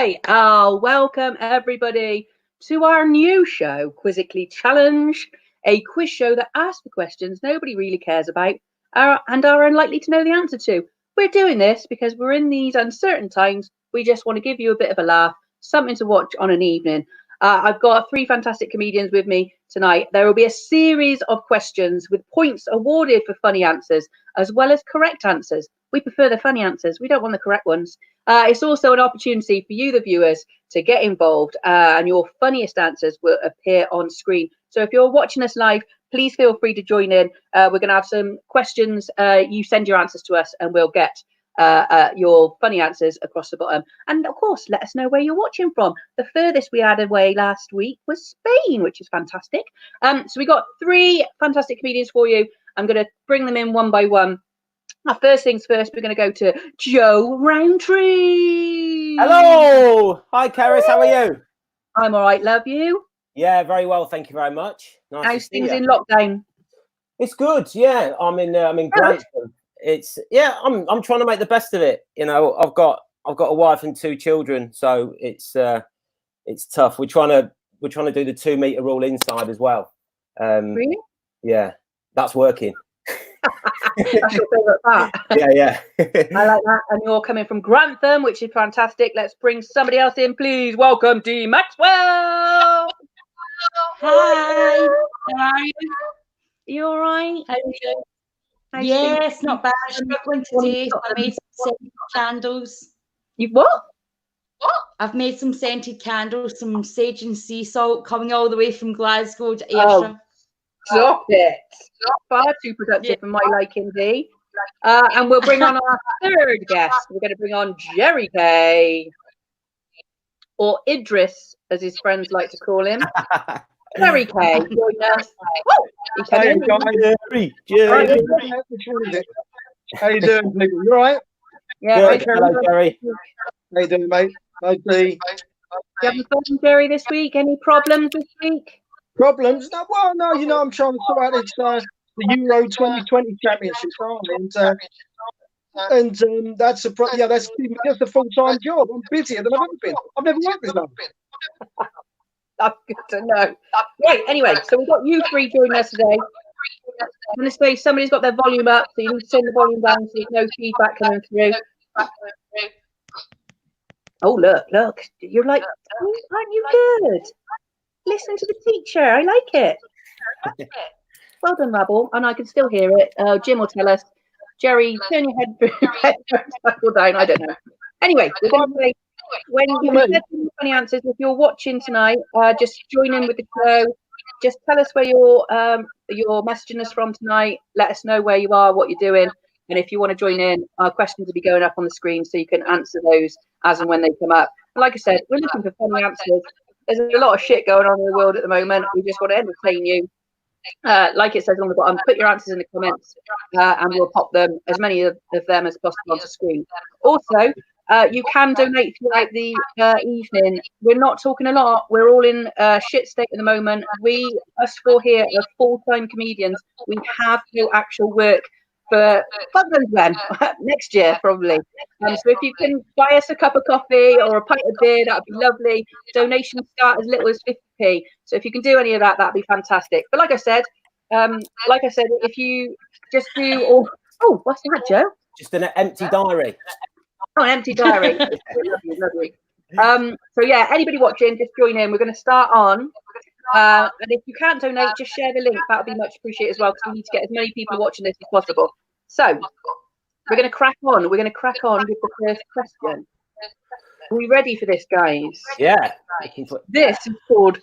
Right, welcome everybody to our new show, Quizzically Challenged, a quiz show that asks the questions nobody really cares about and are unlikely to know the answer to. We're doing this because we're in these uncertain times. We just want to give you a bit of a laugh, something to watch on an evening. I've got 3 fantastic comedians with me tonight. There will be a series of questions with points awarded for funny answers, as well as correct answers. We prefer the funny answers. We don't want the correct ones. It's also an opportunity for you, the viewers, to get involved, and your funniest answers will appear on screen. So if you're watching us live, please feel free to join in. We're going to have some questions. You send your answers to us, and we'll get your funny answers across the bottom. And of course, let us know where you're watching from. The furthest we had away last week was Spain, which is fantastic. So we got 3 fantastic comedians for you. I'm going to bring them in one by one. First things first, we're going to go to Joe Rowntree. Hello. Hi, Cerys. How are you? I'm all right, love. You? Yeah, very well. Thank you very much. Nice How's to see things you. in lockdown? It's good. Yeah, I'm in Grantham. It's I'm trying to make the best of it. You know, I've got a wife and 2 children, so it's tough. We're trying to do the 2 meter rule inside as well. Really? Yeah, that's working. That's your favourite part. Yeah. I like that. And you're coming from Grantham, which is fantastic. Let's bring somebody else in, please. Welcome, Dee Maxwell. Hi. How are you? You all right? How are you? Yes, not bad. Struggling today. I made some scented candles. You've what? I've made some scented candles, some sage and sea salt, coming all the way from Glasgow to Ayrshire. Stop it. Far too productive for my liking, Dee. And we'll bring on our 3rd guest. We're going to bring on Gerry Kyei, or Idris, as his friends like to call him. Gerry Kyei, join us. Hey, Gerry. How you doing, people? You all right? Yeah. Hello, Gerry. How you doing, mate? Hi, Dee. You having fun, Gerry, this week? Any problems this week? Problems? No, well, no. You know, I'm trying to sort out this the Euro 2020 Championship, and that's that's a full-time job. I'm busier than I've ever been. I've never worked this long. That's good to know. Right, anyway, so we've got you 3 joining us today. I'm going to say somebody's got their volume up, so you need to turn the volume down so there's no feedback coming through. Oh, look. You're like, aren't you good? Listen to the teacher. I like it. Well done, Rabble. And I can still hear it. Jim will tell us. Gerry, turn your head down. I don't know. Anyway, we're going to say, when you said funny answers, if you're watching tonight, just join in with the show. Just tell us where you're messaging us from tonight. Let us know where you are, what you're doing. And if you want to join in, our questions will be going up on the screen so you can answer those as and when they come up. And like I said, we're looking for funny answers. There's a lot of shit going on in the world at the moment. We just want to entertain you. Like it says on the bottom, put your answers in the comments and we'll pop them, as many of them as possible, onto screen. Also, you can donate throughout the evening. We're not talking a lot. We're all in shit state at the moment. Us 4 here are full-time comedians. We have no actual work for when next year probably. So if you can buy us a cup of coffee or a pint of beer, that'd be lovely. Donations start as little as 50p. So if you can do any of that, that'd be fantastic. But like I said, if you just do what's that, Joe? Just an empty diary. Oh, an empty diary. lovely. So yeah, anybody watching, just join in. We're going to start on. And if you can't donate, just share the link. That would be much appreciated as well, because we need to get as many people watching this as possible. So we're going to crack on. We're going to crack on with the first question. Are we ready for this, guys? Yeah. This is called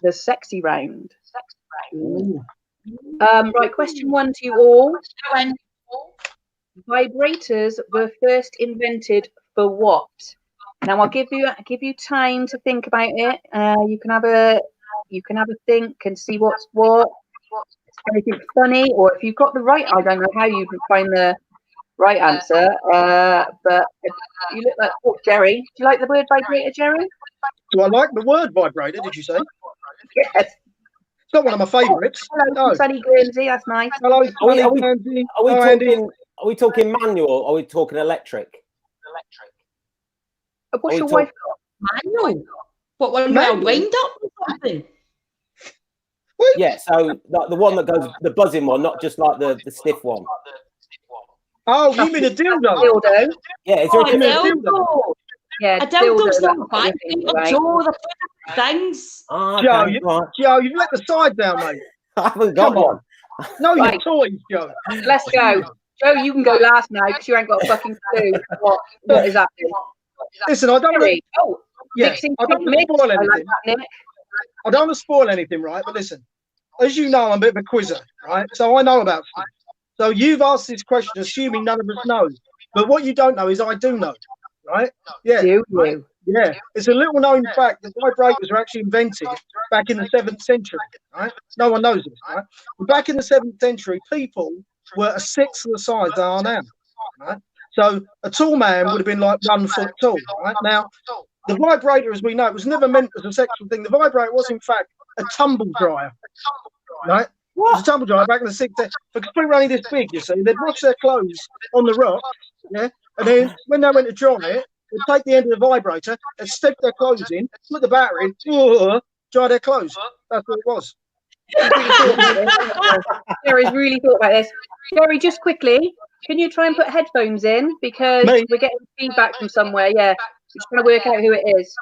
the sexy round. Right, question 1 to you all. Vibrators were first invented for what? Now I'll give you time to think about it. You can have a think and see what's what. Anything funny, or if you've got the right, I don't know how you can find the right answer. But you look like Gerry. Do you like the word vibrator, Gerry? Do I like the word vibrator? Did you say? Yes. It's not one of my favourites. Hello, Sunny Guernsey. That's nice. Hello, Are we talking manual or are we talking electric? What's your wife got? Manual. What, one well wind up or something? Yeah, so the one that goes, the buzzing one, not just like the stiff one. Oh, you mean a dildo? Dildo. Yeah, is there a dildo? Yeah, a dildo's not bad. Joe, the things. Joe, you've let the side down, mate. I haven't got one. No, you're toys, Joe. Let's go. Joe, you can go last now because you ain't got a fucking clue what is happening. Listen, I don't want to. Oh, yeah, I don't want to spoil anything. I don't want to spoil anything, right? But listen, as you know, I'm a bit of a quizzer, right? So I know about stuff. So you've asked this question, assuming none of us know. But what you don't know is I do know, right? Yeah. Do you? Yeah. It's a little known fact that vibrators were actually invented back in the 7th century, right? No one knows this, right? But back in the 7th century, people were a sixth of the size they are now, right? So a tall man would have been like 1 foot tall, right? Now, the vibrator, as we know, it was never meant as a sexual thing. The vibrator was, in fact, a tumble dryer, right? It was a tumble dryer back in the 6th century. Because people were only this big, you see. They'd wash their clothes on the rocks, yeah? And then when they went to dry it, they'd take the end of the vibrator and stick their clothes in, put the battery in, dry their clothes. That's what it was. Gerry's really thought about this. Gerry, just quickly, can you try and put headphones in? Because we're getting feedback from somewhere. Yeah. We're just trying to work out who it is.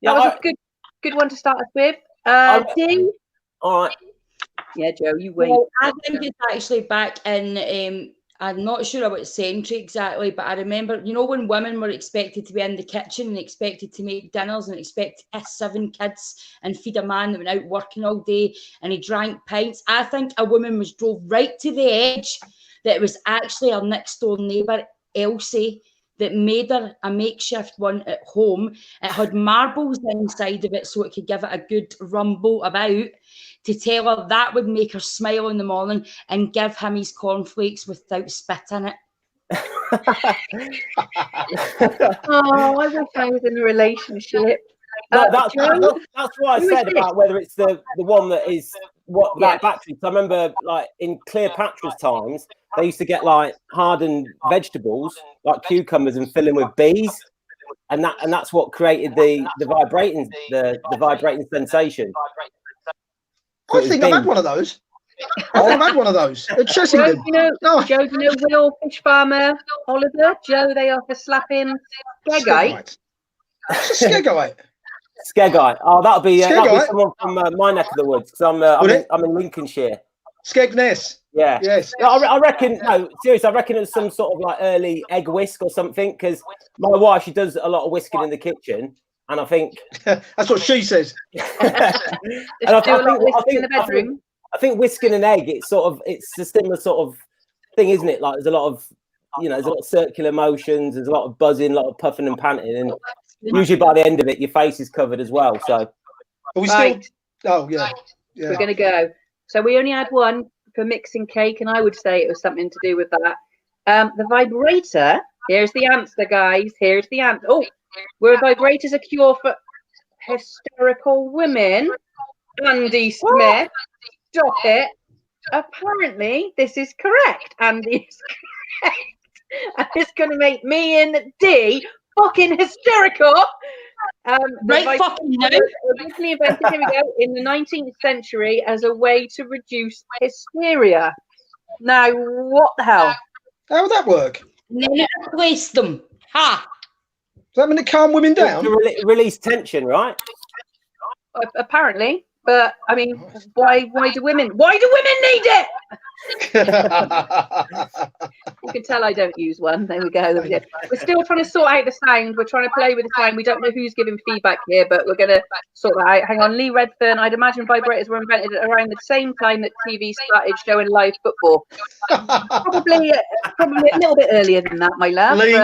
That was a good one to start us with. Dee? All right. Yeah, Joe, you wait. Well, I think it's actually back in, I'm not sure about century exactly, but I remember, you know, when women were expected to be in the kitchen and expected to make dinners and expected to kiss 7 kids and feed a man that went out working all day and he drank pints. I think a woman was drove right to the edge that it was actually her next door neighbour, Elsie, that made her a makeshift one at home. It had marbles inside of it so it could give it a good rumble about, to tell her that would make her smile in the morning and give him his cornflakes without spit in it. Oh, I wish I was in a relationship. No, that's what I said about whether it's the one that is that battery. So I remember, like in Cleopatra's times, they used to get like hardened vegetables, like cucumbers, and fill them with bees, and that's what created the vibrating sensation. I think I've had one of those. I've had one of those at Chessington. Joe, do you know Will Fish Farmer Oliver? Joe, they offer slapping Skegite. What's a Skegite? Skegite. Oh, that'll be someone from my neck of the woods, because I'm in Lincolnshire. Skegness. Yeah. Yes. I reckon. No, seriously, I reckon it was some sort of like early egg whisk or something. Because my wife, she does a lot of whisking in the kitchen, and I think that's what she says. I think whisking an egg, it's a similar sort of thing, isn't it? Like there's a lot of circular motions, there's a lot of buzzing, a lot of puffing and panting, and usually by the end of it, your face is covered as well. So, are we still? Oh yeah. We're gonna go. So we only had one for mixing cake, and I would say it was something to do with that. The vibrator. Here's the answer, guys. Here's the answer. Oh, were vibrators a cure for hysterical women? Andy Smith. Stop it. Apparently, this is correct. Andy is correct. And it's going to make me and Dee fucking hysterical. Right fucking no. Originally invented, here we go, in the 19th century as a way to reduce hysteria. Now, what the hell? How would that work? And then it replaced them. Ha! Does that mean to calm women down? To release tension, right? Apparently. But I mean, why do women need it? You can tell I don't use one. There we go. We're still trying to sort out the sound. We're trying to play with the sound. We don't know who's giving feedback here, but we're going to sort that out. Hang on, Lee Redfern. I'd imagine vibrators were invented around the same time that TV started showing live football. Probably a little bit earlier than that, my love. Lee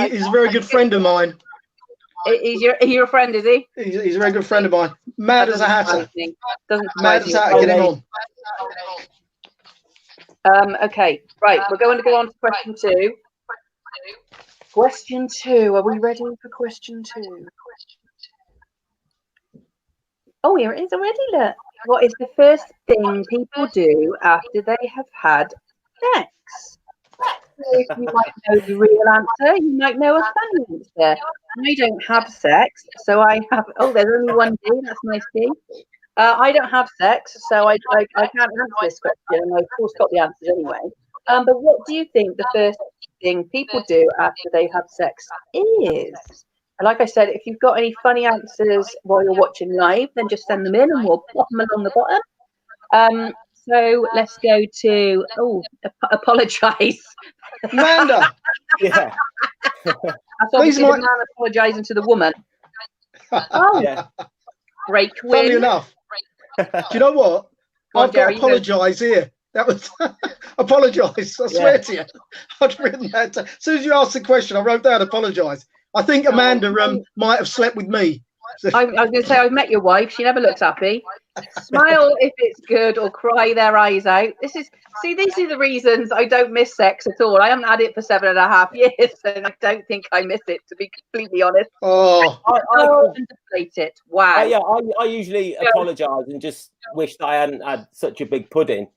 is a very good friend of mine. He's your friend, is he? He's a very good friend of mine. Mad as a hatter. Mad as a hatter. Get him on. Okay, right. We're going to go on to question 2. Question 2. Are we ready for question 2? Oh, here it is already. Look. What is the first thing people do after they have had sex? You might know the real answer. You might know a funny answer. I don't have sex, so I have. Oh, there's only one D. That's nice D. I don't have sex, so I can't answer this question. And I, of course, got the answers anyway. But what do you think the first thing people do after they have sex is? And like I said, if you've got any funny answers while you're watching live, then just send them in and we'll pop them along the bottom. So let's go to apologise. Amanda. Yeah. That's obviously the man apologising to the woman. Oh, Yeah. great Funny win. enough. Do you know what? I've got to apologise here. That was apologise. I swear to you. I'd written that. As soon as you asked the question, I wrote down apologise. I think Amanda might have slept with me. I was going to say, I've met your wife. She never looks happy. Smile if it's good or cry their eyes out. These are the reasons I don't miss sex at all. I haven't had it for 7.5 years, and I don't think I miss it, to be completely honest. Oh, I contemplate it. Wow. Yeah, I usually apologise and just wish that I hadn't had such a big pudding.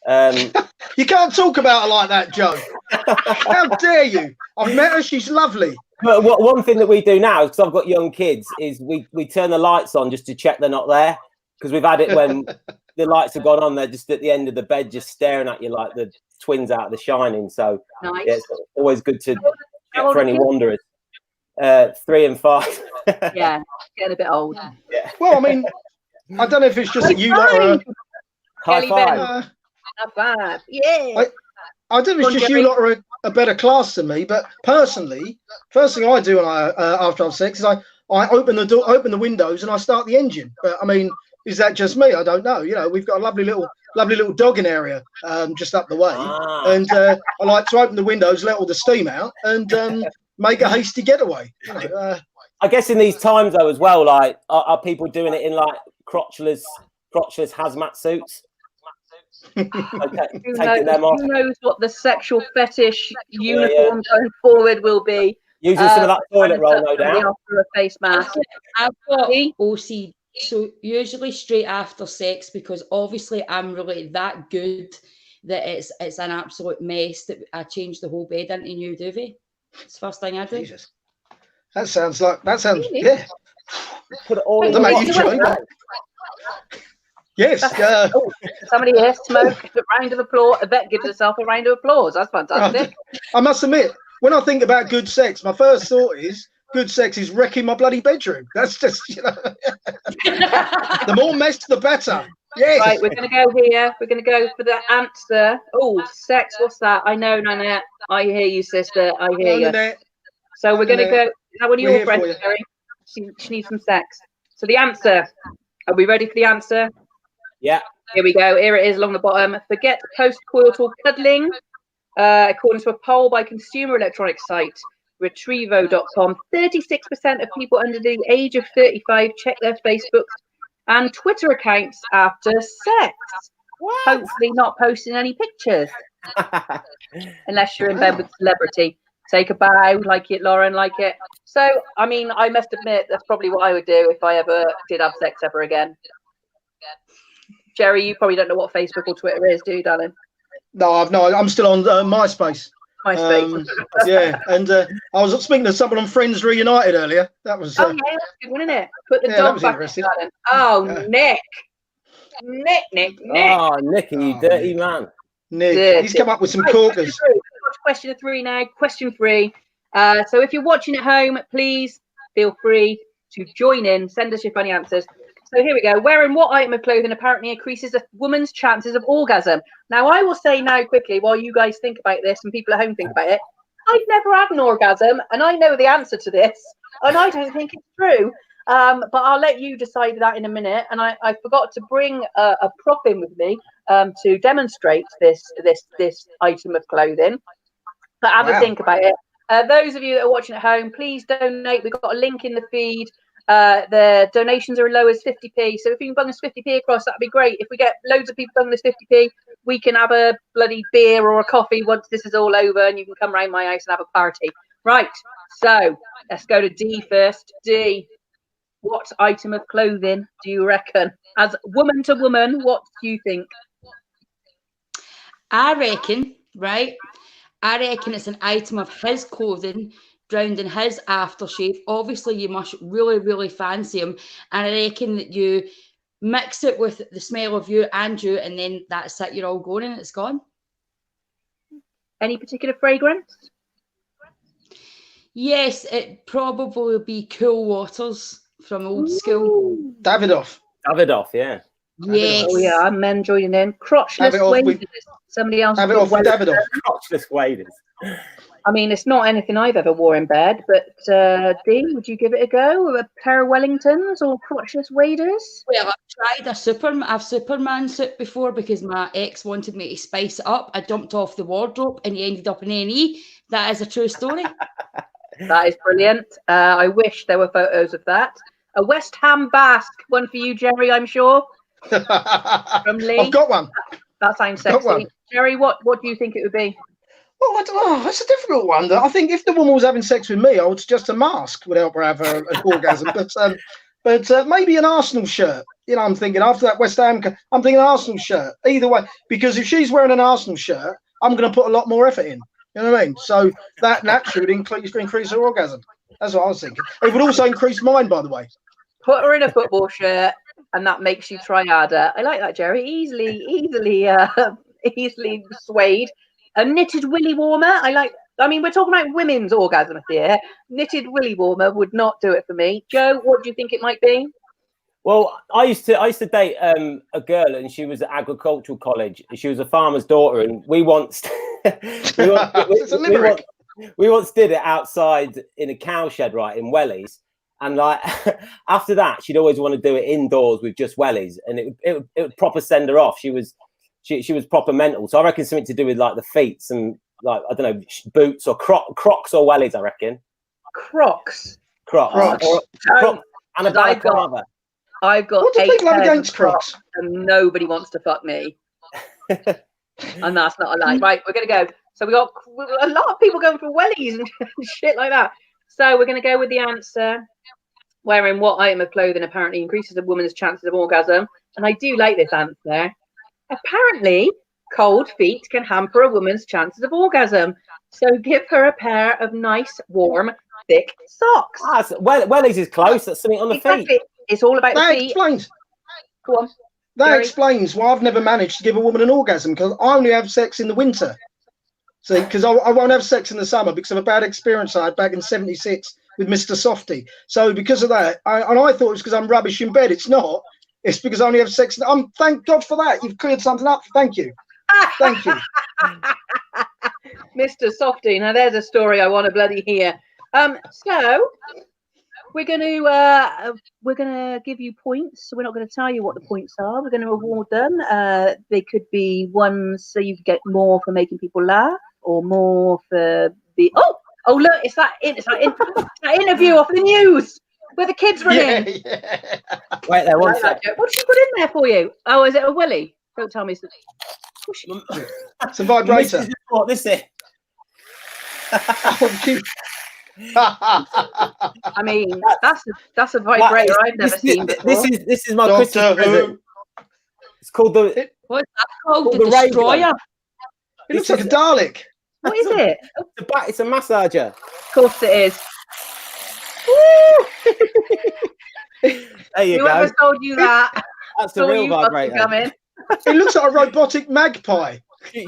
You can't talk about her like that, Joe. How dare you? I've met her. She's lovely. But one thing that we do now, because I've got young kids, is we turn the lights on just to check they're not there. Because we've had it when the lights have gone on, they're just at the end of the bed, just staring at you like the twins out of The Shining. So nice. Yeah, it's always good to check for any wanderers. 3 and 5. Yeah, getting a bit old. Yeah. Well, I mean, I don't know if it's just that you lot are. High five. High five. Yeah. I don't know if it's just you lot are a better class than me, but personally, first thing I do when after I'm sex is I open the door, open the windows, and I start the engine. But I mean, is that just me? I don't know. You know, we've got a lovely little dogging area just up the way, and I like to open the windows, let all the steam out, and make a hasty getaway. You know, I guess in these times though as well, like are people doing it in like crotchless hazmat suits? Who knows what the sexual fetish uniform going forward will be? Using some of that toilet roll, no doubt. After a face mask. I've got OCD, so usually straight after sex, because obviously I'm really that good that it's an absolute mess that I change the whole bed into new duvet. It's the first thing I do. Jesus. That sounds yeah. Put it all in the Yes. Somebody here smoke a round of applause. Yvette gives herself a round of applause. That's fantastic. I must admit, when I think about good sex, my first thought is good sex is wrecking my bloody bedroom. That's just, you know, the more mess, the better. Yes. Right, we're going to go here. We're going to go for the answer. Oh, sex. What's that? I know, Nanette. I hear you, sister. I hear you. Nanette. So we're going to go. Is that one of your friends, Gerry? She needs some sex. So the answer. Are we ready for the answer? Yeah. Here we go. Here it is along the bottom. Forget post-coital cuddling. According to a poll by consumer electronics site Retrievo.com, 36% of people under the age of 35 check their Facebook and Twitter accounts after sex. What? Hopefully not posting any pictures. Unless you're in bed with a celebrity. Take a bow, like it, Lauren, like it. So, I mean, I must admit, that's probably what I would do if I ever did have sex ever again. Gerry, you probably don't know what Facebook or Twitter is, do you, darling? No, I'm still on MySpace. MySpace. Yeah, and I was speaking to someone on Friends Reunited earlier. That was. Oh, yeah, that's a good one, isn't it? Put the dog back in, darling. Oh, yeah. Nick. Oh, Nicky, you dirty man. Nick, he's come up with some corkers. Question 3 now. Question 3. So if you're watching at home, please feel free to join in. Send us your funny answers. So here we go. Wearing what item of clothing apparently increases a woman's chances of orgasm? Now, I will say now quickly, while you guys think about this and people at home think about it, I've never had an orgasm, and I know the answer to this, and I don't think it's true. But I'll let you decide that in a minute. And I forgot to bring a prop in with me to demonstrate this item of clothing. But have a think about it. Those of you that are watching at home, please donate. We've got a link in the feed. The donations are as low as 50p. So if you can bung us 50p across, that'd be great. If we get loads of people bunging us 50p, we can have a bloody beer or a coffee once this is all over, and you can come round my house and have a party. Right. So let's go to Dee first. Dee, what item of clothing do you reckon? As woman to woman, what do you think? I reckon, right, I reckon it's an item of his clothing drowned in his aftershave. Obviously, you must really, really fancy him. And I reckon that you mix it with the smell of you, Andrew, and then that's it. You're all going and it's gone. Any particular fragrance? Yes, it probably be Cool Waters from Old School. Davidoff. Davidoff, yeah. Yes. Oh yeah, men joining in. Crotchless Have it off waders. with- Somebody else. Have it off with Davidoff. Crotchless waders. I mean, it's not anything I've ever wore in bed, but Dee, would you give it a go? A pair of Wellingtons or crotchless waders? Well, I've tried a Superman suit before because my ex wanted me to spice it up. I jumped off the wardrobe and he ended up in A&E. That is a true story. That is brilliant. I wish there were photos of that. A West Ham Basque, one for you, Gerry, I'm sure. From Lee. I've got one. That sounds Got one. sexy. Gerry, what do you think it would be? Well, I don't know. That's a difficult one. I think if the woman was having sex with me, I would suggest a mask would help her have an orgasm. But maybe an Arsenal shirt. You know, I'm thinking after that West Ham, I'm thinking an Arsenal shirt. Either way, because if she's wearing an Arsenal shirt, I'm going to put a lot more effort in. You know what I mean? So that naturally would increase her orgasm. That's what I was thinking. It would also increase mine, by the way. Put her in a football shirt, and that makes you try harder. I like that, Gerry. Easily swayed. A knitted willy warmer. I mean, we're talking about women's orgasms here. Knitted willy warmer would not do it for me. Joe, what do you think it might be? Well, I used to date a girl, and she was at agricultural college. She was a farmer's daughter, and we once we once did it outside in a cow shed, right, in wellies. And like after that, she'd always want to do it indoors with just wellies, and it would proper send her off. She was proper mental. So I reckon something to do with like the feet and like, I don't know, boots or Crocs or wellies, I reckon. Crocs. And a balaclava. I've got What do 8 people have pairs against of Crocs, Crocs? and nobody wants to fuck me. And that's not a lie. Right, we're going to go. So we got a lot of people going for wellies and shit like that. So we're going to go with the answer. Wearing what item of clothing apparently increases a woman's chances of orgasm? And I do like this answer. Apparently, cold feet can hamper a woman's chances of orgasm. So give her a pair of nice, warm, thick socks. Wellies is close. That's something on the feet. It's all about the feet. Explains. Go on. That Gerry. explains why I've never managed to give a woman an orgasm, because I only have sex in the winter. See, because I won't have sex in the summer because of a bad experience I had back in '76 with Mr. Softy. So because of that, I thought it was because I'm rubbish in bed. It's not. It's because I only have sex. Thank God for that. You've cleared something up. Thank you. Thank you. Mr. Softy. Now there's a story I want to bloody hear. So we're gonna give you points. So we're not going to tell you what the points are. We're going to award them. They could be ones so you get more for making people laugh, or more for the oh look, it's that interview off the news where the kids run in. Yeah. Wait there, one sec. What did she put in there for you? Oh, is it a willy? Don't tell me. It's a vibrator. What this is? Oh, cute. I mean, that's a vibrator I've never seen before. This is my Christmas present. It's called the What's that called? The the Raven. Destroyer. It looks like a Dalek. What is it? It's a massager. Of course it is. There you Whoever go. told you that? That's the real vibrator. Coming. It looks like a robotic magpie.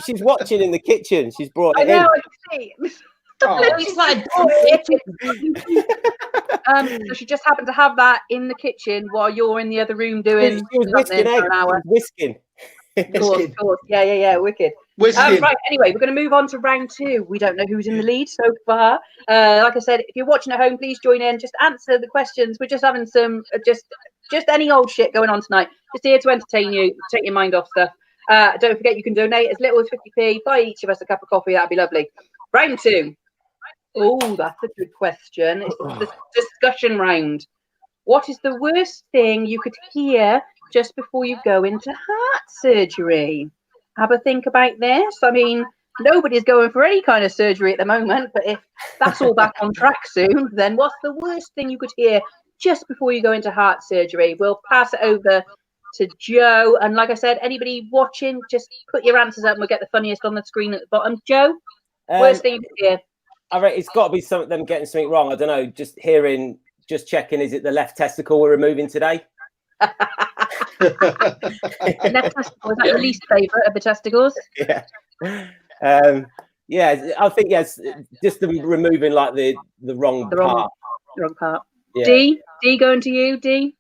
She's watching in the kitchen. She's brought I it know. in. I can see. Oh, It's like So she just happened to have that in the kitchen while you're in the other room doing She was something whisking for eggs. an hour. She was whisking. Of course. Yeah. Wicked. whiskey. Right. Anyway, we're going to move on to round 2. We don't know who's in the lead so far. Like I said, if you're watching at home, please join in. Just answer the questions. We're just having some just any old shit going on tonight. Just here to entertain you, take your mind off stuff. Don't forget you can donate as little as 50p. Buy each of us a cup of coffee. That'd be lovely. Round 2. Oh, that's a good question. It's the discussion round. What is the worst thing you could hear just before you go into heart surgery? Have a think about this. I mean, nobody's going for any kind of surgery at the moment, but if that's all back on track soon, then what's the worst thing you could hear just before you go into heart surgery? We'll pass it over to Joe. And like I said, anybody watching, just put your answers up and we'll get the funniest on the screen at the bottom. Joe? Worst thing to hear. I reckon it's got to be them getting something wrong. I don't know. Just checking. Is it the left testicle we're removing today? Left testicle, is that your least favourite of the testicles? Yeah. Yeah, I think yes, just them removing like the wrong part. The wrong part. Yeah. Dee, going to you, Dee.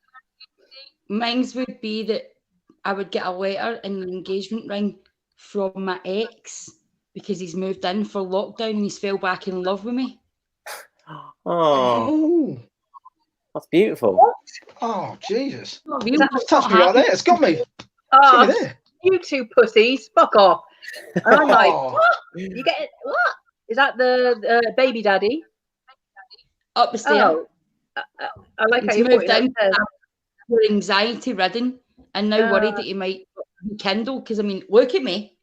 Mine's would be that I would get a letter and an engagement ring from my ex because he's moved in for lockdown and he's fell back in love with me. Oh, that's beautiful. What? Oh, Jesus. That's touched me right there. It's got me. Oh, It's got me there. you two pussies, fuck off. And I'm like, what? You get it? What? Is that the baby daddy? Up the stairs. Oh, I like how He's you moved put it in upstairs. for anxiety ridden and now worried that he might rekindle because I mean, look at me.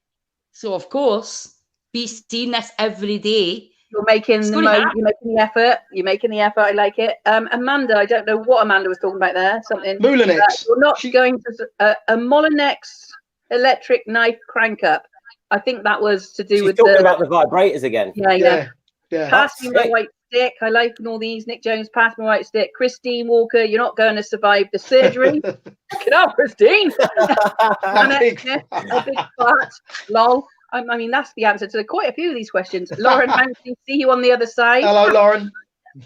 So of course, be seeing this every day. You're making the effort. You're making the effort. I like it. Amanda, I don't know what Amanda was talking about there. Something. Molinex. You're not going to a Molinex electric knife crank up. I think that was to do with talking about the vibrators again. Yeah. Yeah. Pass me my white stick. I like all these. Nick Jones, pass me my white stick. Christine Walker, you're not going to survive the surgery. Look it up, Christine. A big fat. Lol. I mean, that's the answer to quite a few of these questions. Lauren Hanson, see you on the other side. Hello, Lauren.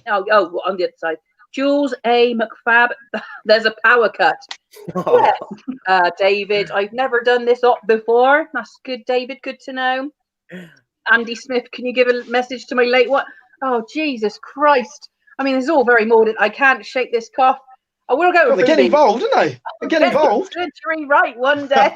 Oh, on the other side. Jules A. McFab, there's a power cut. Oh. Yes. David, I've never done this op before. That's good, David. Good to know. Andy Smith, can you give a message to my late one? Oh, Jesus Christ. I mean, it's all very morbid. I can't shake this cough. I will go. Well, they get involved, don't they? They get involved. Surgery right one day.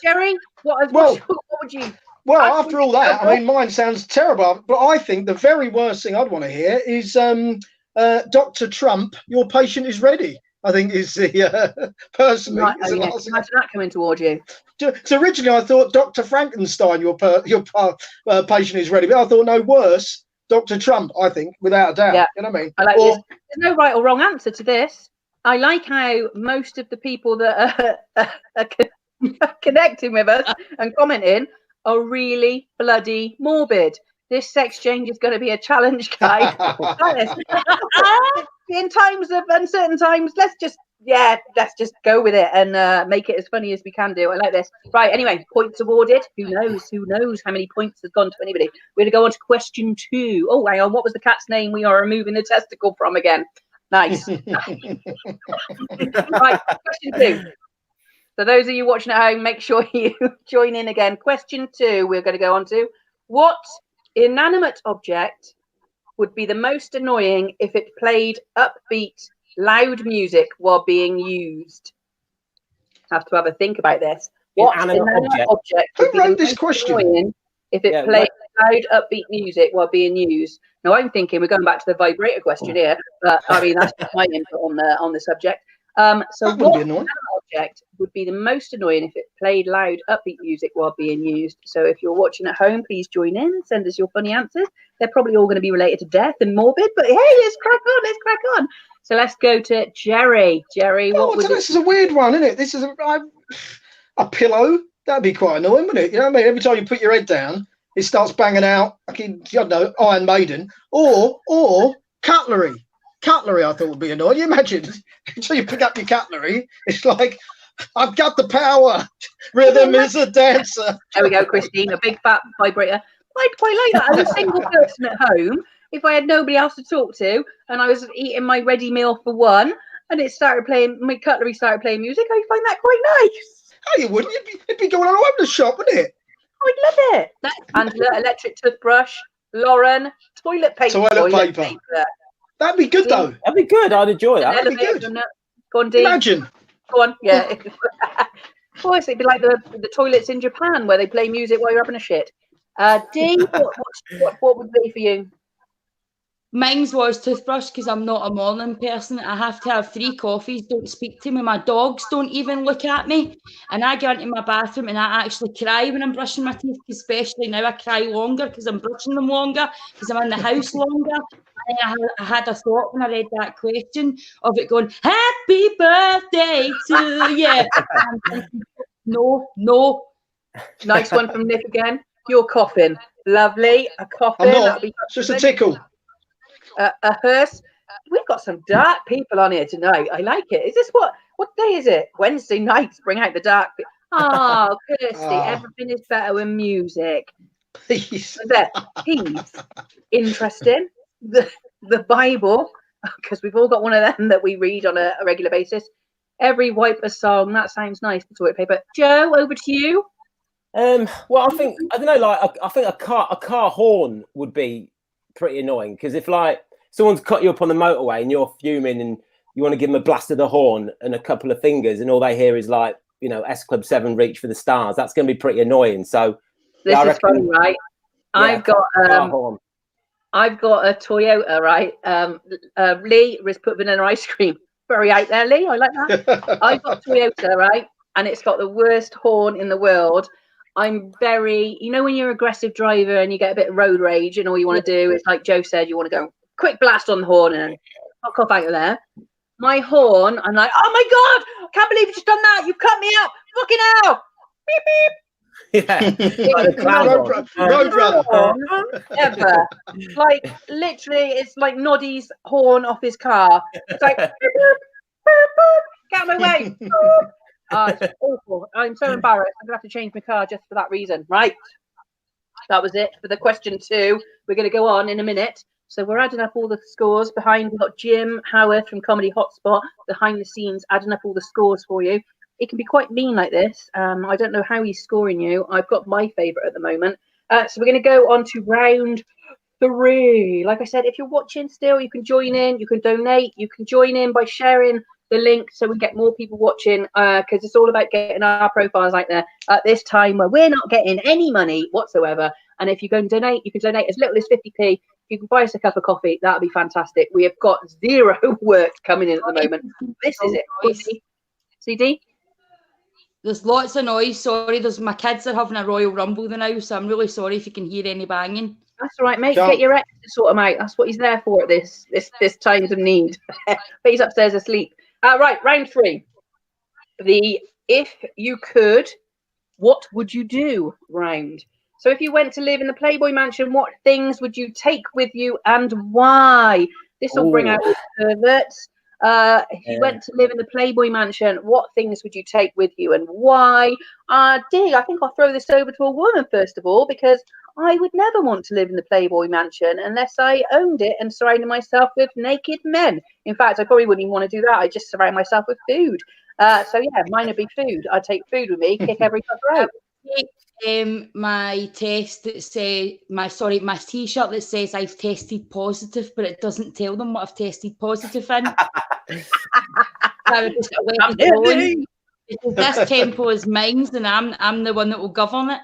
Gerry, what would you? Well, after all that, I mean, mine sounds terrible, but I think the very worst thing I'd want to hear is Dr. Trump, your patient is ready. I think is the personally. Right, imagine that coming towards you. So originally I thought Dr. Frankenstein, your patient is ready, but I thought no worse. Dr. Trump, I think, without a doubt. Yeah. You know what I mean? I like this. There's no right or wrong answer to this. I like how most of the people that are connecting with us and commenting are really bloody morbid. This sex change is going to be a challenge, guys. In times of uncertain times, let's just go with it and make it as funny as we can do. I like this. Right, anyway, points awarded. Who knows how many points has gone to anybody? We're going to go on to question 2. Oh, hang on. What was the cat's name we are removing the testicle from again? Nice. Right, question 2. So those of you watching at home, make sure you join in again. Question 2, we're going to go on to. What inanimate object would be the most annoying if it played upbeat, loud music while being used? Have to have a think about this. What inanimate object would be the most annoying if it played loud, upbeat music while being used? Now I'm thinking we're going back to the vibrator question here, but I mean that's my input on the subject. So what inanimate object would be the most annoying if it played loud, upbeat music while being used? So if you're watching at home, please join in. Send us your funny answers. They're probably all going to be related to death and morbid, but hey, let's crack on. So let's go to Gerry. Gerry, what was it? This is a weird one, isn't it? This is a pillow. That'd be quite annoying, wouldn't it? You know what I mean? Every time you put your head down, it starts banging out, like I don't know, Iron Maiden, or cutlery. Cutlery, I thought would be annoying. You imagine until you pick up your cutlery, it's like I've got the power. Rhythm is a dancer. There we go, Christine. A big fat vibrator. I'd quite like that as a single person at home. If I had nobody else to talk to, and I was eating my ready meal for one, and it started playing, my cutlery started playing music, I'd find that quite nice. Oh, you wouldn't? It'd be going all over the shop, wouldn't it? I'd love it. And electric toothbrush, Lauren, toilet paper. That'd be good, though. That'd be good. I'd enjoy that. That'd be good. Go on, Dee. Imagine. Go on, yeah. Of course, it'd be like the toilets in Japan where they play music while you're having a shit. Dee, what would be for you? Mine's was toothbrush because I'm not a morning person. I have to have 3 coffees, don't speak to me. My dogs don't even look at me. And I go into my bathroom and I actually cry when I'm brushing my teeth, especially now I cry longer because I'm brushing them longer, because I'm in the house longer. And I had a thought when I read that question of it going, happy birthday to you. No. Nice one from Nick again. You're coughing. Lovely. A coffin. I'm not. That'll be It's just a tickle. A hearse. We've got some dark people on here tonight. I like it. Is this what day is it? Wednesday nights. Bring out the dark. Oh, Kirsty, everything is better with music. Please. Peace. Interesting. The Bible, because we've all got one of them that we read on a regular basis. Every wipe a song. That sounds nice. The toilet paper. Joe, over to you. Well, I don't know. Like, I think a car horn would be pretty annoying, because if like someone's cut you up on the motorway and you're fuming and you want to give them a blast of the horn and a couple of fingers, and all they hear is like, you know, S Club 7, Reach for the Stars. That's going to be pretty annoying. So this is funny, right? Yeah, I've got a Toyota, right? Lee has put vanilla ice cream. Very out there, Lee. I like that. I've got Toyota, right? And it's got the worst horn in the world. I'm very, you know, when you're an aggressive driver and you get a bit of road rage and all you want to do is, like Joe said, you want to go quick blast on the horn and fuck off out of there. My horn, I'm like, oh my God, I can't believe you've just done that. You've cut me up. Fucking hell. Beep, beep. Yeah. Road runner. Ever. Like, literally, it's like Noddy's horn off his car. It's like, beep, beep, beep, beep. Get out of my way. It's awful. I'm so embarrassed. I'm going to have to change my car just for that reason. Right. That was it for the question 2. We're going to go on in a minute. So we're adding up all the scores behind. We've got Jim Howarth from Comedy Hotspot behind the scenes, adding up all the scores for you. It can be quite mean like this. I don't know how he's scoring you. I've got my favourite at the moment. So we're going to go on to round 3. Like I said, if you're watching still, you can join in. You can donate. You can join in by sharing the link so we get more people watching, because it's all about getting our profiles out there at this time where we're not getting any money whatsoever. And if you go and donate, you can donate as little as 50p. You can buy us a cup of coffee. That'll be fantastic. We have got 0 work coming in at the moment. This is it. CD? There's lots of noise. Sorry, my kids are having a Royal Rumble now, so I'm really sorry if you can hear any banging. That's all right, mate. Get your ex to sort him out. That's what he's there for at this times of need. But he's upstairs asleep. Right, round 3. The if you could, what would you do round. So if you went to live in the Playboy Mansion, what things would you take with you and why? This will bring out the perverts. If you went to live in the Playboy Mansion, what things would you take with you and why? Dee, I think I'll throw this over to a woman first of all, because I would never want to live in the Playboy Mansion unless I owned it and surrounded myself with naked men. In fact, I probably wouldn't even want to do that. I'd just surround myself with food. So yeah, mine would be food. I'd take food with me, kick every fucker out. My test that say my t-shirt that says I've tested positive, but it doesn't tell them what I've tested positive in. This temple is mine, and I'm the one that will govern it.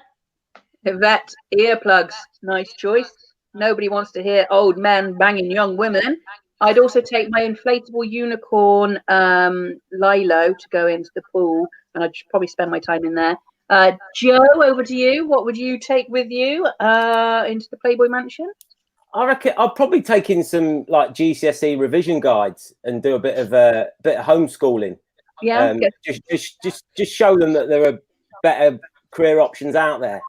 Yvette, earplugs, nice choice. Nobody wants to hear old men banging young women. I'd also take my inflatable unicorn Lilo to go into the pool, and I'd probably spend my time in there. Joe, over to you. What would you take with you into the Playboy Mansion? I reckon I'll probably take in some like GCSE revision guides and do a bit of homeschooling. Yeah, just show them that there are better career options out there.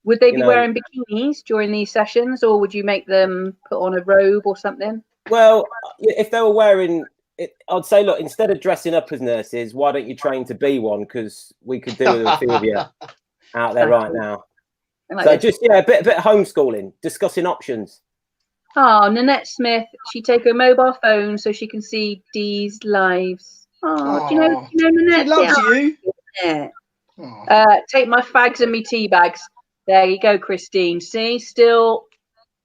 Would they be wearing bikinis during these sessions, or would you make them put on a robe or something? Well, if they were wearing it, I'd say, look, instead of dressing up as nurses, why don't you train to be one? Because we could do with a few of you out there right now. So just a bit of homeschooling, discussing options. Oh, Nanette Smith, she take her mobile phone so she can see Dee's lives. Oh, do you know Nanette? She loves you. Yeah. Take my fags and me tea bags. There you go, Christine. See, still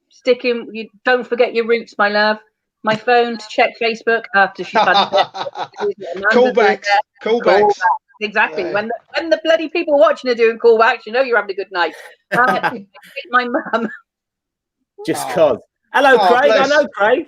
sticking. You don't forget your roots, my love. My phone to check Facebook after she's had callbacks. Exactly. Yeah. When the bloody people watching are doing callbacks, you know you're having a good night. My mum. Just cause. Hello, Craig. Bless. I know Craig.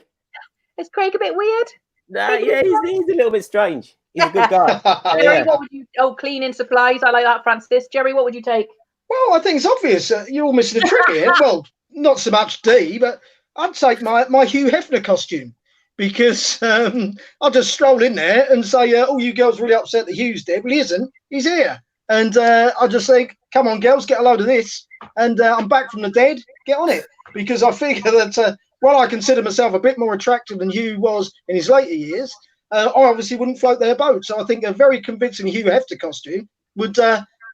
Is Craig a bit weird? No, yeah, he's a little bit strange. He's a good guy. Gerry, what would you? Oh, cleaning supplies. I like that, Francis. Gerry, what would you take? Well, I think it's obvious. You're all missing a trick here. Well, not so much Dee, but I'd take my Hugh Hefner costume, because I'll just stroll in there and say, oh, you girls really upset that Hugh's dead. Well, he isn't. He's here. And I'll just think, come on, girls, get a load of this. And I'm back from the dead. Get on it. Because I figure that while I consider myself a bit more attractive than Hugh was in his later years, I obviously wouldn't float their boat. So I think a very convincing Hugh Hefner costume would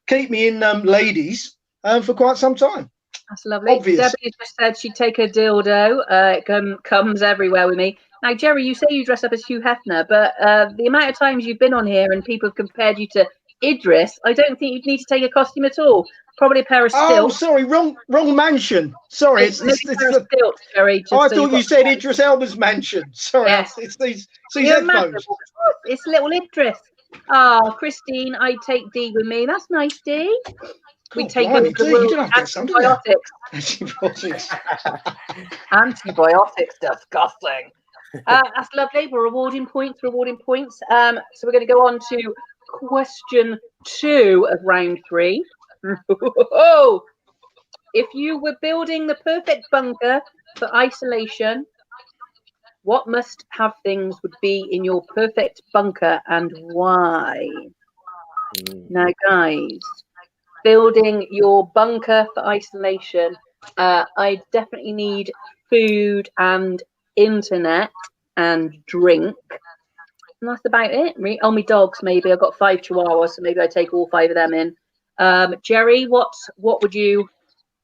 keep me in ladies for quite some time. That's lovely. Obvious. Debbie just said she'd take a dildo. It comes everywhere with me. Now, Gerry, you say you dress up as Hugh Hefner, but the amount of times you've been on here and people have compared you to Idris, I don't think you'd need to take a costume at all. Probably a pair of stilts. Oh, sorry, wrong mansion. Sorry, it's a pair of stilts, Gerry. I thought you said Idris Elba's mansion. Sorry, yes. It's these headphones. It's little Idris. Oh, Christine, I'd take Dee with me. That's nice, Dee. We take him to the world. Antibiotics. Antibiotics, disgusting. That's lovely. We're rewarding points. So we're going to go on to question 2 of round 3. If you were building the perfect bunker for isolation, what must-have things would be in your perfect bunker and why? Now, guys, building your bunker for isolation, I definitely need food and internet and drink. And that's about it. Oh, my dogs, maybe. I've got 5 chihuahuas, so maybe I take all 5 of them in. Gerry, what would you...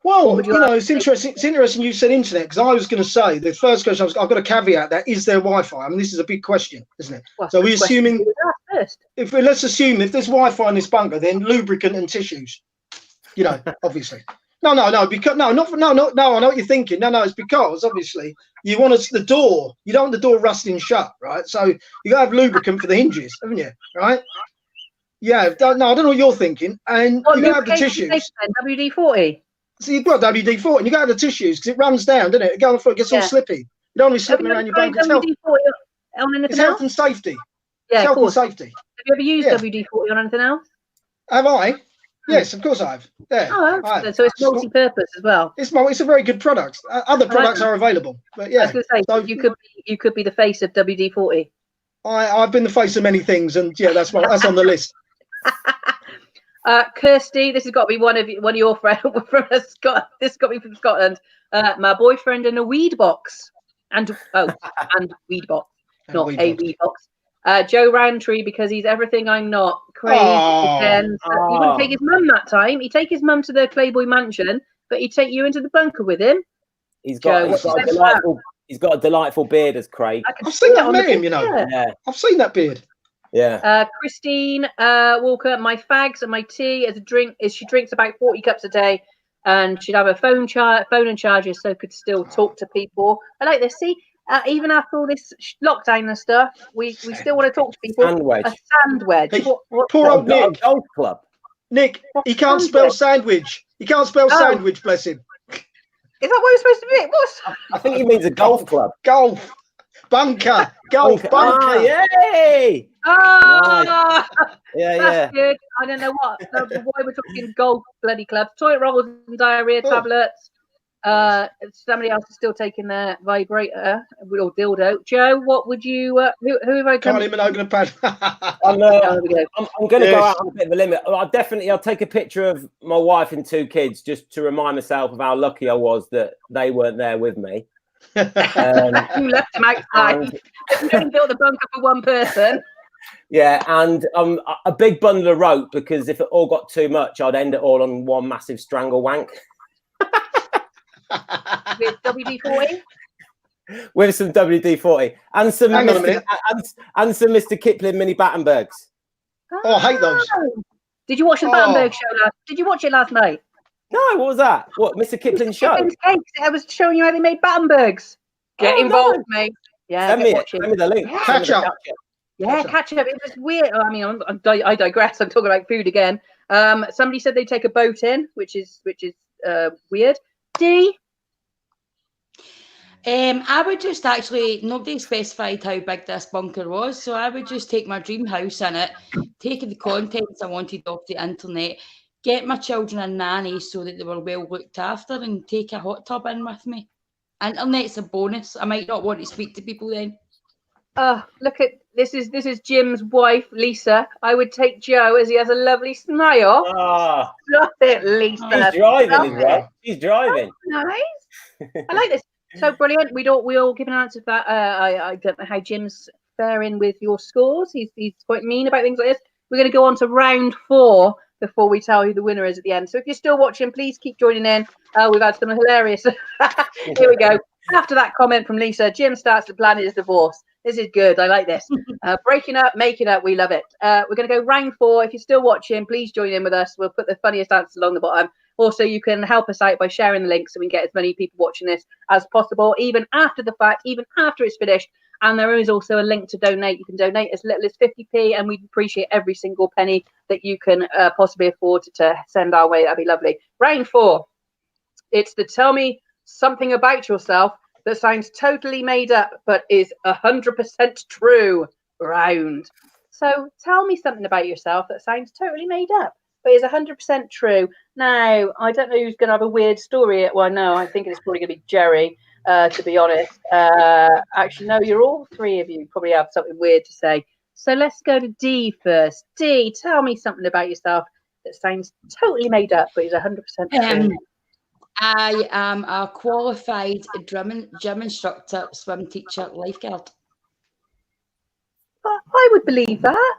Well, it's interesting. It's interesting you said internet, because I was going to say the first question. I've got a caveat that is there Wi-Fi. I mean, this is a big question, isn't it? Well, so we're assuming let's assume if there's Wi-Fi in this bunker, then lubricant and tissues. Obviously. No. Because I know what you're thinking. No, it's because obviously you want the door. You don't want the door rusting shut, right? So you got to have lubricant for the hinges, haven't you? Right? Yeah. I don't know what you're thinking, and you got to have the tissues. WD-40. So you've got WD-40 and you got to have the tissues because it runs down, doesn't it? It goes on it gets all slippy. You don't want to be slipping around your bunker. It's health and safety. Yeah, health and safety. Have you ever used WD-40 on anything else? Have I? Yes, of course I have. Yeah. Oh, so it's multi-purpose as well. It's a very good product. Other products are available, but yeah. I was going to say, so you could be the face of WD-40. I've been the face of many things, and yeah, that's on the list. Kirsty, this has got to be one of your friends from Scotland. This has got to be from Scotland. My boyfriend in a weed box, and weed box, not a weed box. Joe Rowntree, because he's everything I'm not. Craig again. He wouldn't take his mum that time. He'd take his mum to the Playboy mansion, but he'd take you into the bunker with him. He's got a delightful beard as Craig. I've seen that on him, Yeah. I've seen that beard. Yeah. Christine Walker, my fags and my tea as a drink is she drinks about 40 cups a day, and she'd have a phone and charger so could still talk to people. I like this. See, even after all this lockdown and stuff, we still want to talk to people. Sandwich. A sandwich. Hey, poor old Nick. Golf club. Nick, he can't spell sandwich. He can't spell sandwich. Bless him. Is that what we're supposed to be? What? I think he means a golf club. Golf. Bunker. Golf. Bunker. Yay! That's Yeah. good. I don't know why we're talking golf bloody clubs. Toilet rolls and diarrhea tablets. Somebody else is still taking their vibrator or dildo. Joe, what would you? Who have I done? Kylie Minogue pad. I'm going to go out on a bit of a limit. I'll take a picture of my wife and 2 kids just to remind myself of how lucky I was that they weren't there with me. You left them outside. You only built the bunker for one person. Yeah, and a big bundle of rope, because if it all got too much, I'd end it all on one massive strangle wank. With WD-40? With some WD-40 and some Mr. Kipling mini Battenbergs. I hate those. Did you watch the Battenberg show Did you watch it last night? No, what was that? What, Mr. Kipling's show? I was showing you how they made Battenbergs. Get involved, mate. Yeah, send me the link. Catch up. Yeah, catch up. It was weird. I mean, I digress. I'm talking about food again. Somebody said they take a boat in, which is weird. Dee? I would just actually, nobody specified how big this bunker was, so I would just take my dream house in it, take the contents I wanted off the internet, get my children a nanny so that they were well looked after, and take a hot tub in with me. Internet's a bonus. I might not want to speak to people then. Look at this is Jim's wife, Lisa. I would take Joe as he has a lovely smile. Ah, Stop it, Lisa. he's driving as Stop well. it. He's driving. Nice. I like this. So brilliant. We all give an answer for that. I don't know how Jim's faring with your scores. He's quite mean about things like this. We're going to go on to round 4 before we tell who the winner is at the end. So if you're still watching, please keep joining in. We've had some hilarious. Here we go. After that comment from Lisa, Jim starts to plan his divorce. This is good. I like this. Breaking up, making up. We love it. We're going to go round 4. If you're still watching, please join in with us. We'll put the funniest answers along the bottom. Also, you can help us out by sharing the link so we can get as many people watching this as possible, even after the fact, even after it's finished. And there is also a link to donate. You can donate as little as 50p, and we'd appreciate every single penny that you can possibly afford to send our way. That'd be lovely. Round 4. It's the tell me something about yourself that sounds totally made up but is 100% true round. So tell me something about yourself that sounds totally made up but is 100% true. Now, I don't know who's going to have a weird story. Well, no, I think it's probably going to be Gerry, to be honest. Actually, no, you're all three of you probably have something weird to say. So let's go to Dee first. Dee, tell me something about yourself that sounds totally made up but is 100% true. I am a qualified gym instructor, swim teacher, lifeguard. I would believe that.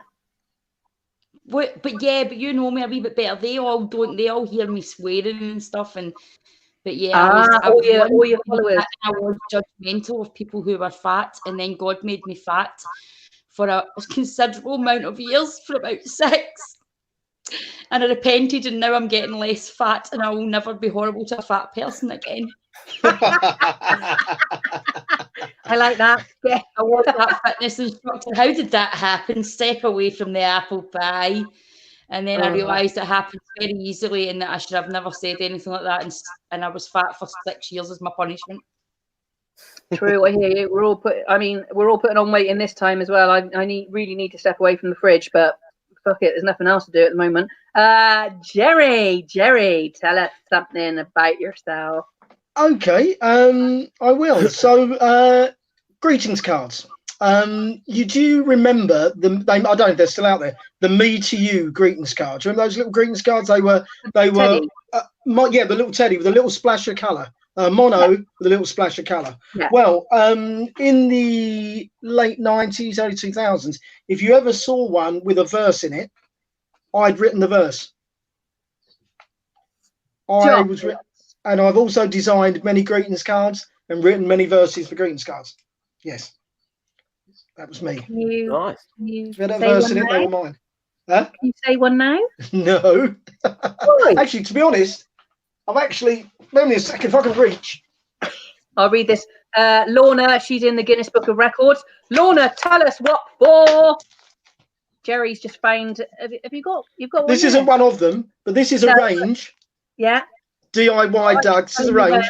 But you know me a wee bit better. They all don't. They all hear me swearing and stuff. But yeah, all your followers. I was judgmental of people who were fat, and then God made me fat for a considerable amount of years, for about 6. And I repented, and now I'm getting less fat, and I will never be horrible to a fat person again. I like that. Yeah. I was that fitness instructor. How did that happen? Step away from the apple pie. And then I realised it happens very easily, and that I should have never said anything like that. And I was fat for 6 years as my punishment. True, I hear you. We're all putting on weight in this time as well. I really need to step away from the fridge, but fuck it, there's nothing else to do at the moment. Gerry, tell us something about yourself. Okay, I will. So, greetings cards. You do remember I don't know if they're still out there. The me to you greetings cards. Remember those little greetings cards? They were the little teddy with a little splash of colour. Mono with a little splash of colour. Yeah. Well, in the late 90s, early 2000s, if you ever saw one with a verse in it, I'd written the verse. And I've also designed many greetings cards and written many verses for greetings cards. Yes, that was me. Nice. You had a verse in it, they were mine. Huh? Can you say one now? No. Actually, to be honest, let me a second if I can reach. I'll read this. Lorna, she's in the Guinness Book of Records. Lorna, tell us what for. Gerry's just found. Have you got? You've got one. This isn't one of them, but this is a range. Yeah. DIY Doug. This is a range,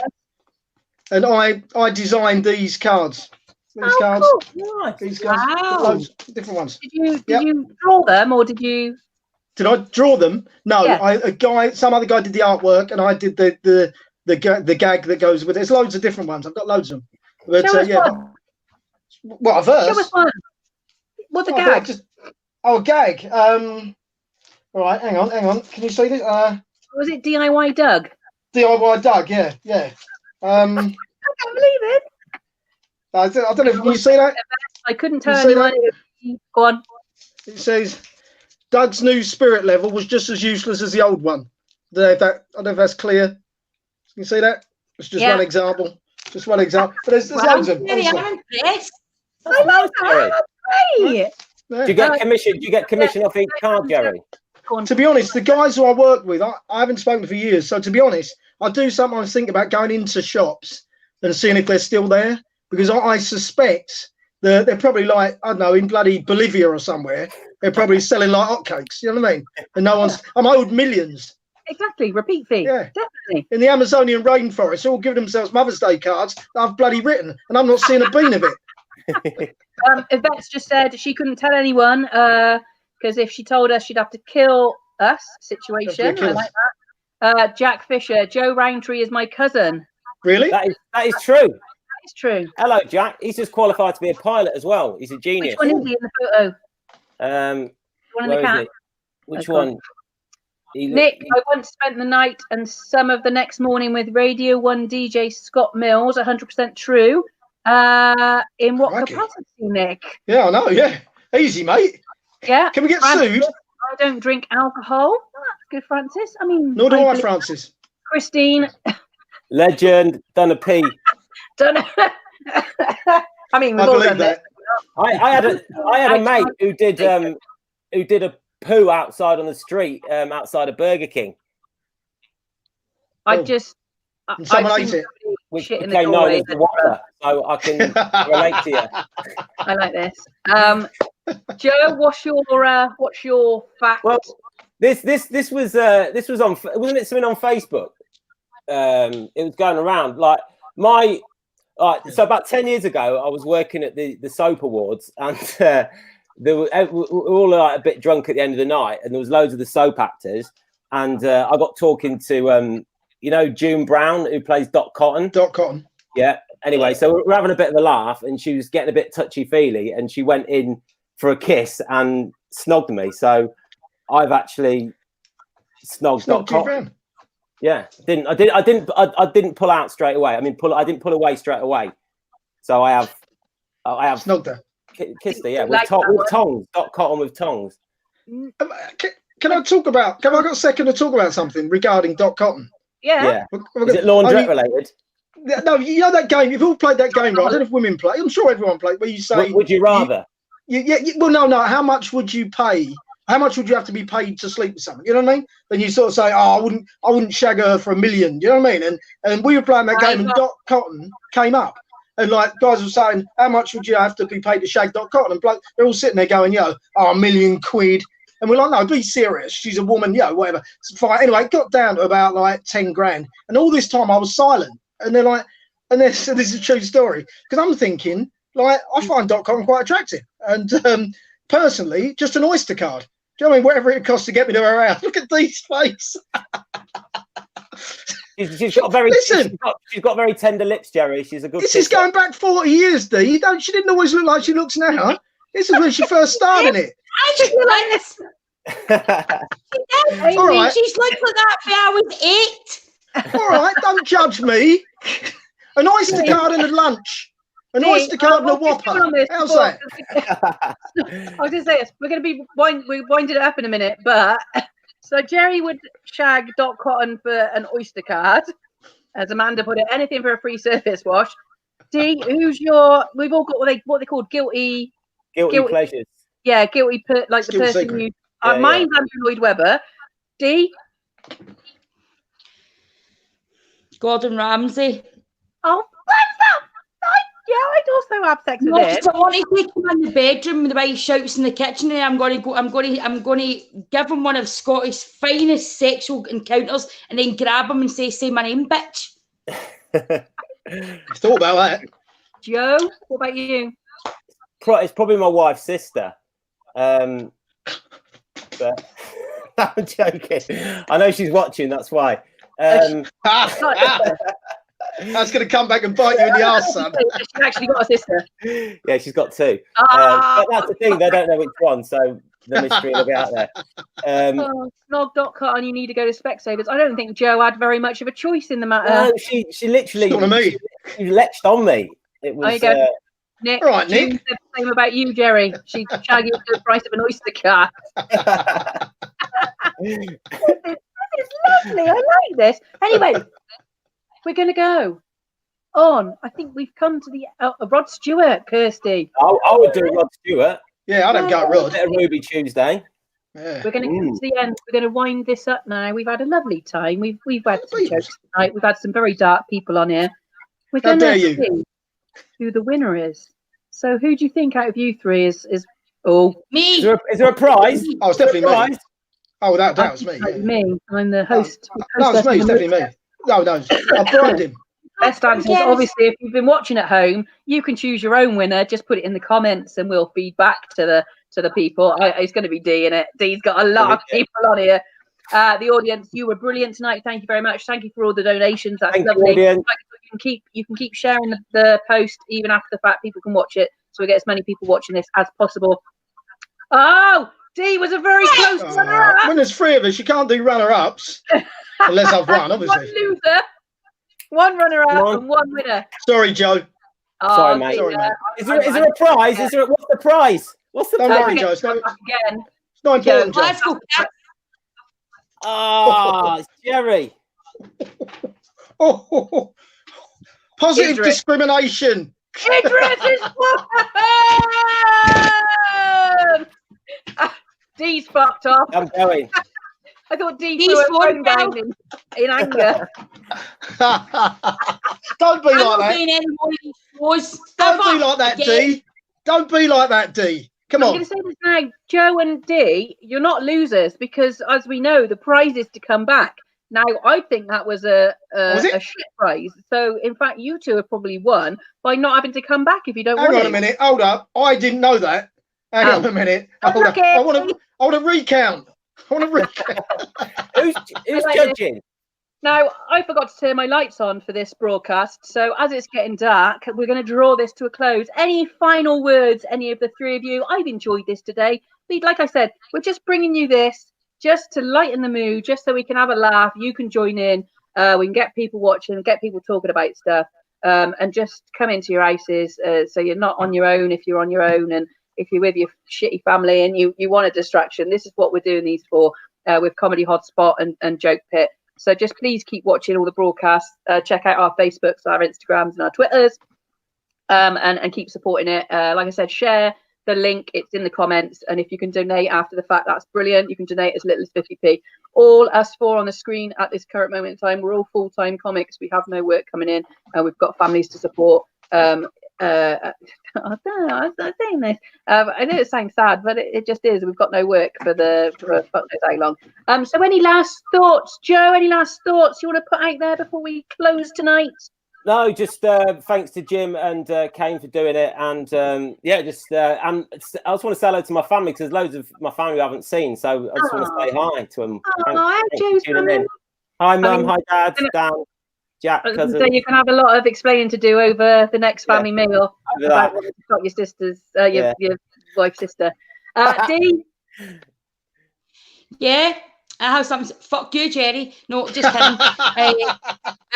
and I designed these cards. These cards. Cool. Nice. These cards. Wow. Loads of different ones. Did you draw them or did you? Did I draw them? No. Yeah. Some other guy did the artwork, and I did the gag that goes with it. There's loads of different ones. I've got loads of them. But Show us one. What, a verse? Show us one. What's a gag? A gag. All right, hang on. Can you see this? Was it DIY Doug? DIY Doug, yeah. I can't believe it. I don't know if you see that. I couldn't tell anyone. Go on. It says, Doug's new spirit level was just as useless as the old one. I don't know if that's clear. Can you see that? It's just one example. Just one example. But there's loads of them. I'm impressed. I like that. Great. Do you get commission? Do you get commission off each card, Gerry? To be honest, the guys who I work with, I haven't spoken for years. So to be honest, I do sometimes think about going into shops and seeing if they're still there, because I suspect that they're probably like, I don't know, in bloody Bolivia or somewhere. They're probably selling like hotcakes. You know what I mean? And no one's. I'm owed millions. Exactly, repeat fee. Yeah, definitely. In the Amazonian rainforest, they're all giving themselves Mother's Day cards that I've bloody written, and I'm not seeing a bean of it. Yvette's just said she couldn't tell anyone because if she told us, she'd have to kill us. Situation. I like that. Jack Fisher, Joe Rowntree is my cousin. Really? That is true. It's true. Hello, Jack. He's just qualified to be a pilot as well. He's a genius. Which one is he in the photo? One in Where the is cat. it? Which one? Nick, I once spent the night and some of the next morning with Radio 1 DJ Scott Mills, 100% true. In what capacity, Nick? Yeah, I know, yeah. Easy, mate. Yeah. Can we get Francis, sued? I don't drink alcohol. Oh, that's good, Francis. I mean, Nor do I, Francis. Christine. Legend, done a P. Don't know. I mean, we've all done that. I had a mate who did a poo outside on the street, outside of Burger King. Someone ate it. Which became known as the Whopper, so I can relate to you. I like this. Joe, what's your fact? Well, this was on, wasn't it something on Facebook? It was going around so about 10 years ago, I was working at the Soap Awards, and we were all like a bit drunk at the end of the night, and there was loads of the soap actors, and I got talking to June Brown, who plays Dot Cotton. Dot Cotton. Yeah. Anyway, so we're having a bit of a laugh, and she was getting a bit touchy-feely, and she went in for a kiss and snogged me. So I've actually snogged Dot Cotton. Yeah, I didn't pull out straight away. I mean, I didn't pull away straight away. So I have snogged her, kissed her. Yeah, with tongs. Dot Cotton with tongs. Can I talk about? Have I got a second to talk about something regarding Dot Cotton? Yeah. Is it laundrette related? No, you know that game. You've all played that game, right? I don't know if women play. I'm sure everyone plays. Where you say, would you rather? Well, no. How much would you pay? How much would you have to be paid to sleep with someone? You know what I mean? Then you sort of say, "Oh, I wouldn't shag her for $1 million." You know what I mean? And we were playing that game, and Dot Cotton came up, and like guys were saying, "How much would you have to be paid to shag Dot Cotton?" And they're all sitting there going, $1 million quid." And we're like, "No, be serious. She's a woman, whatever." It's fine. Anyway, it got down to about like 10 grand, and all this time I was silent. And they're like, so this is a true story, because I'm thinking, like, I find Dot Cotton quite attractive, and personally, just an Oyster card. Do you know what I mean? Whatever it costs to get me to her house. Look at Dee's face. She's got very tender lips, Gerry. She's a good. This is going back 40 years, Dee. She didn't always look like she looks now. This is when she first started it. I just feel like this. All right. She's looked like that when I was 8. All right, don't judge me. An Oyster card and a lunch. An Oyster card and a Whopper. How's that? I was going to say this. We're going to be winding it up in a minute, but so Gerry would shag Dot Cotton for an Oyster card, as Amanda put it. Anything for a free surface wash. Dee, who's your? We've all got what they call guilty pleasures. Yeah, guilty the person secret. you. Mine's Andrew Lloyd Webber. Dee. Gordon Ramsay. Oh, what's up? I'd also have sex with him. I want to take him in the bedroom the way he shouts in the kitchen, and I'm going to give him one of Scotland's finest sexual encounters, and then grab him and say my name, bitch. Thought about that. Joe, what about you? It's probably my wife's sister. But I'm joking. I know she's watching. That's why. That's going to come back and bite you in the arse, son. She's actually got a sister. Yeah, she's got 2. But that's the thing. They don't know which one, so the mystery will be out there. Snog Dot Cotton, you need to go to Specsavers. I don't think Joe had very much of a choice in the matter. She literally she letched on me. It was. There you go. Nick, all right, Nick. Said the same about you, Gerry. She's shaggy for the price of an Oyster card. This is lovely. I like this. Anyway, we're going to go on. I think we've come to the Rod Stewart, Kirsty. I would do Rod Stewart. Yeah, I don't go Rod. A Ruby Tuesday. Yeah. We're going to come to the end. We're going to wind this up now. We've had a lovely time. We've had some jokes tonight. We've had some very dark people on here. We're going to see who the winner is. So who do you think out of you three is me? Is there a prize? Oh, it's definitely me. Oh, without doubt, it's me. Yeah. Me. I'm the host. No, it's me. It's definitely me. No, I bribed him. Best answers. Obviously, if you've been watching at home, you can choose your own winner. Just put it in the comments, and we'll feed back to the people. It's going to be Dee in it. Dee's got a lot of people on here. The audience, you were brilliant tonight. Thank you very much. Thank you for all the donations. That's lovely. you can keep sharing the post even after the fact. People can watch it, so we get as many people watching this as possible. Oh, Dee was a very close runner-up. When there's 3 of us, you can't do runner-ups unless I've won, obviously. One loser, one runner-up, and one winner. Sorry, Joe. Sorry, mate. Sorry, mate. Is there a prize? What's the prize? What's the Don't prize? worry, Joe. It's not important, Joe. Let's go. Ah, it's Gerry. Oh, positive Idris. discrimination. Idris is won! Dee's fucked off. I'm going. I thought Dee Dee's threw her won phone down in anger. Don't be I'm like not that. doing any more of these shows. Don't be like that, Dee. Don't be like that, Dee. Come I'm on. going to say this now, Joe and Dee, you're not losers because, as we know, the prize is to come back. Now, I think that was a shit prize. So, in fact, you two have probably won by not having to come back if you don't want to. Hang on a minute. Hold up. I didn't know that. Hang on a minute. Hold up. I want to recount. Who's judging? Now, I forgot to turn my lights on for this broadcast. So, as it's getting dark, we're going to draw this to a close. Any final words, any of the 3 of you? I've enjoyed this today. But like I said, we're just bringing you this just to lighten the mood, just so we can have a laugh. You can join in. We can get people watching, get people talking about stuff, and just come into your houses so you're not on your own if you're on your own, and if you're with your shitty family and you want a distraction. This is what we're doing these for with Comedy Hotspot and Joke Pit. So just please keep watching all the broadcasts. Check out our Facebooks, our Instagrams, and our Twitters, and keep supporting it. Like I said, share the link. It's in the comments. And if you can donate after the fact, that's brilliant. You can donate as little as 50p. All us 4 on the screen at this current moment in time, we're all full-time comics. We have no work coming in. We've got families to support. I don't know, I was saying this. I know it sounds sad, but it just is. We've got no work for fuck knows how long. So any last thoughts, Joe? Any last thoughts you want to put out there before we close tonight? No, just thanks to Jim and Kane for doing it, and and I just want to say hello to my family because there's loads of my family I haven't seen, so I just want to say hi to them. Hi, Joe's family. Hi, Mum. Hi, Dad. Dan, Jack, cousin. So you can have a lot of explaining to do over the next family meal about what you've got your sister's, your wife's sister. Dee? Yeah, I have something. Fuck you, Gerry. No, just kidding.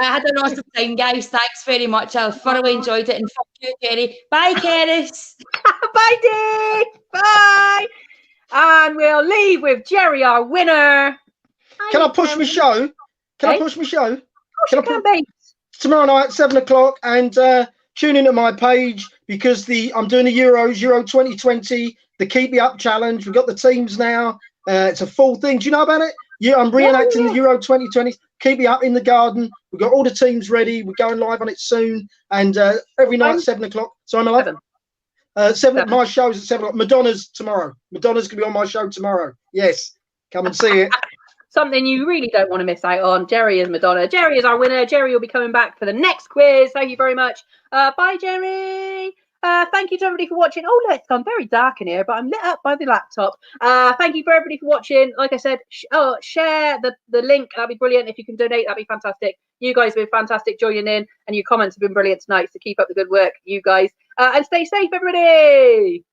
I had an awesome time, guys. Thanks very much. I thoroughly enjoyed it. And fuck you, Gerry. Bye, Cerys. Bye, Dee. Bye. And we'll leave with Gerry, our winner. Can I push my show? Can I push my show? Tomorrow night, 7 o'clock, and tune in to my page because I'm doing the Euro 2020, the Keep Me Up Challenge. We've got the teams now. It's a full thing. Do you know about it? Yeah, I'm reenacting the Euro 2020. Keep Me Up in the garden. We've got all the teams ready. We're going live on it soon, and every night 7 o'clock. So I'm 11. 7. My show's at 7 o'clock. Madonna's tomorrow. Madonna's gonna be on my show tomorrow. Yes, come and see it. Something you really don't want to miss out on. Gerry is Madonna. Gerry is our winner. Gerry will be coming back for the next quiz. Thank you very much. Bye, Gerry. Thank you to everybody for watching. Oh, look, it's gone very dark in here, but I'm lit up by the laptop. Thank you for everybody for watching. Like I said, share the link. That'd be brilliant. If you can donate, that'd be fantastic. You guys have been fantastic joining in, and your comments have been brilliant tonight. So keep up the good work, you guys. And stay safe, everybody.